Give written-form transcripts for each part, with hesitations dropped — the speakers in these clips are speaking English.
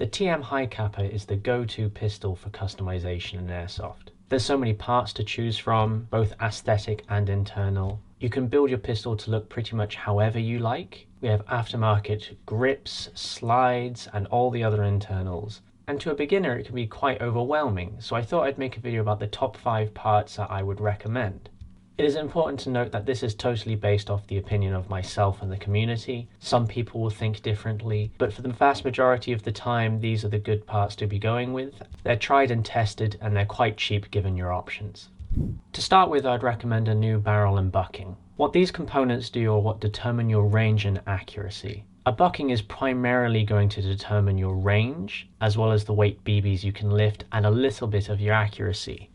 The TM High Capa is the go-to pistol for customization in airsoft. There's so many parts to choose from, both aesthetic and internal. You can build your pistol to look pretty much however you like. We have aftermarket grips, slides, and all the other internals. And to a beginner, it can be quite overwhelming, so I thought I'd make a video about the top 5 parts that I would recommend. It is important to note that this is totally based off the opinion of myself and the community. Some people will think differently, but for the vast majority of the time, these are the good parts to be going with. They're tried and tested, and they're quite cheap given your options. To start with, I'd recommend a new barrel and bucking. What these components do are what determine your range and accuracy. A bucking is primarily going to determine your range, as well as the weight BBs you can lift, and a little bit of your accuracy.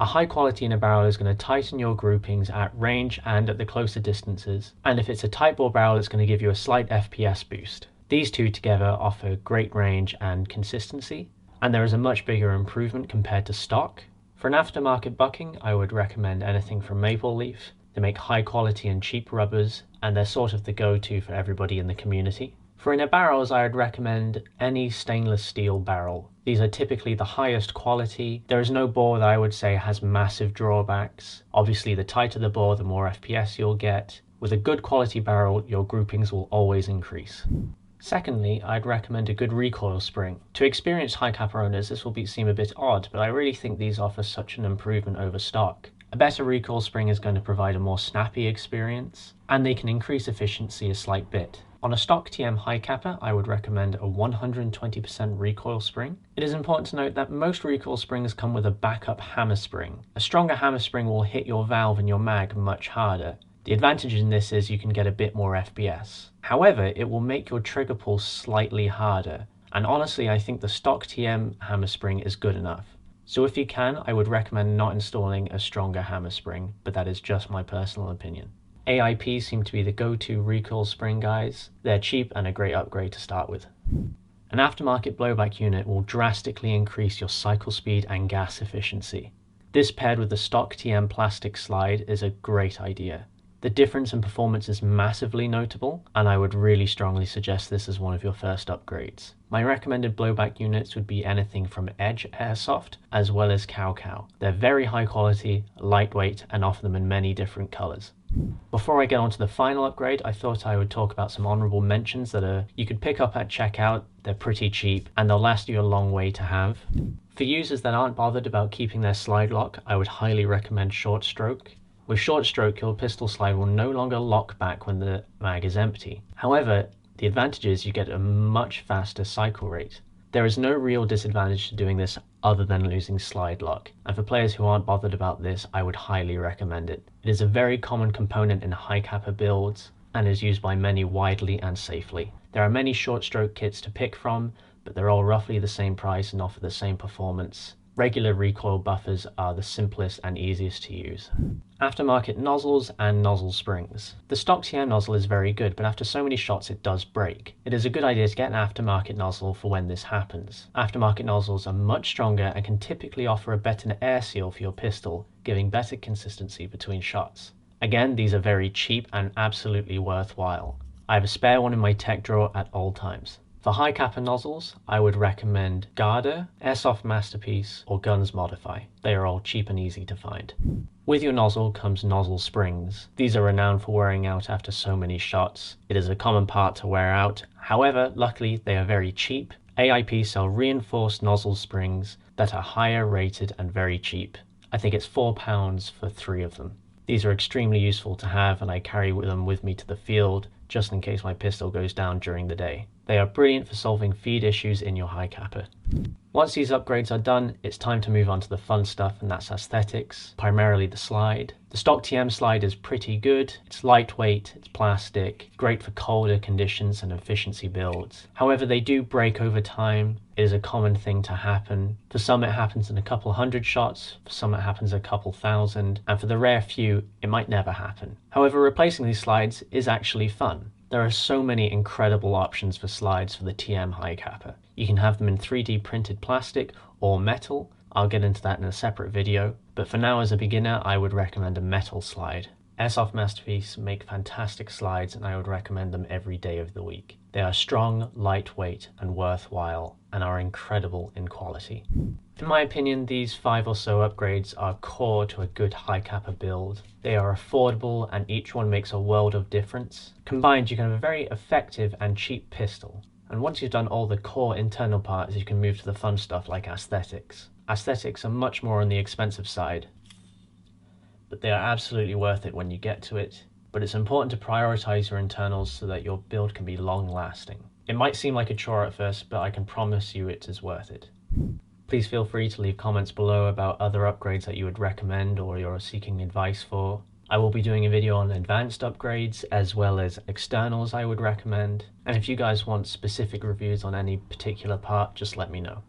A high quality in a barrel is going to tighten your groupings at range and at the closer distances, and if it's a tight bore barrel, it's going to give you a slight FPS boost. These two together offer great range and consistency, and there is a much bigger improvement compared to stock. For an aftermarket bucking, I would recommend anything from Maple Leaf. They make high quality and cheap rubbers, and they're sort of the go-to for everybody in the community. For inner barrels, I would recommend any stainless steel barrel. These are typically the highest quality. There is no bore that I would say has massive drawbacks. Obviously, the tighter the bore, the more FPS you'll get. With a good quality barrel, your groupings will always increase. Secondly, I'd recommend a good recoil spring. To experienced high capa owners, this will seem a bit odd, but I really think these offer such an improvement over stock. A better recoil spring is going to provide a more snappy experience, and they can increase efficiency a slight bit. On a stock TM High Capa, I would recommend a 120% recoil spring. It is important to note that most recoil springs come with a backup hammer spring. A stronger hammer spring will hit your valve and your mag much harder. The advantage in this is you can get a bit more FPS. However, it will make your trigger pull slightly harder, and honestly I think the stock TM hammer spring is good enough. So if you can, I would recommend not installing a stronger hammer spring, but that is just my personal opinion. AIPs seem to be the go-to recoil spring guys. They're cheap and a great upgrade to start with. An aftermarket blowback unit will drastically increase your cycle speed and gas efficiency. This paired with the stock TM plastic slide is a great idea. The difference in performance is massively notable, and I would really strongly suggest this as one of your first upgrades. My recommended blowback units would be anything from Edge Airsoft as well as Cow. They're very high quality, lightweight, and offer them in many different colors. Before I get on to the final upgrade, I thought I would talk about some honorable mentions that you could pick up at checkout. They're pretty cheap and they'll last you a long way to have. For users that aren't bothered about keeping their slide lock, I would highly recommend Short Stroke. With Short Stroke, your pistol slide will no longer lock back when the mag is empty. However, the advantage is you get a much faster cycle rate. There is no real disadvantage to doing this other than losing slide lock, and for players who aren't bothered about this, I would highly recommend it. It is a very common component in high capa builds and is used by many widely and safely. There are many Short Stroke kits to pick from, but they're all roughly the same price and offer the same performance. Regular recoil buffers are the simplest and easiest to use. Aftermarket nozzles and nozzle springs. The stock TM nozzle is very good, but after so many shots it does break. It is a good idea to get an aftermarket nozzle for when this happens. Aftermarket nozzles are much stronger and can typically offer a better air seal for your pistol, giving better consistency between shots. Again, these are very cheap and absolutely worthwhile. I have a spare one in my tech drawer at all times. For high capa nozzles, I would recommend Garda, Airsoft Masterpiece, or Guns Modify. They are all cheap and easy to find. With your nozzle comes Nozzle Springs. These are renowned for wearing out after so many shots. It is a common part to wear out. However, luckily they are very cheap. AIP sell reinforced nozzle springs that are higher rated and very cheap. I think it's £4 for 3 of them. These are extremely useful to have, and I carry them with me to the field just in case my pistol goes down during the day. They are brilliant for solving feed issues in your high capa. Once these upgrades are done, it's time to move on to the fun stuff, and that's aesthetics, primarily the slide. The stock TM slide is pretty good. It's lightweight, it's plastic, great for colder conditions and efficiency builds. However, they do break over time. It is a common thing to happen. For some it happens in a couple hundred shots, for some it happens a couple thousand, and for the rare few, it might never happen. However, replacing these slides is actually fun. There are so many incredible options for slides for the TM High Capa. You can have them in 3D printed plastic or metal. I'll get into that in a separate video, but for now as a beginner I would recommend a metal slide. Airsoft Masterpiece make fantastic slides and I would recommend them every day of the week. They are strong, lightweight, and worthwhile, and are incredible in quality. In my opinion, these 5 or so upgrades are core to a good high Capa build. They are affordable and each one makes a world of difference. Combined, you can have a very effective and cheap pistol. And once you've done all the core internal parts, you can move to the fun stuff like aesthetics. Aesthetics are much more on the expensive side, but they are absolutely worth it when you get to it. But it's important to prioritize your internals so that your build can be long lasting. It might seem like a chore at first, but I can promise you it is worth it. Please feel free to leave comments below about other upgrades that you would recommend or you're seeking advice for. I will be doing a video on advanced upgrades as well as externals I would recommend. And if you guys want specific reviews on any particular part, just let me know.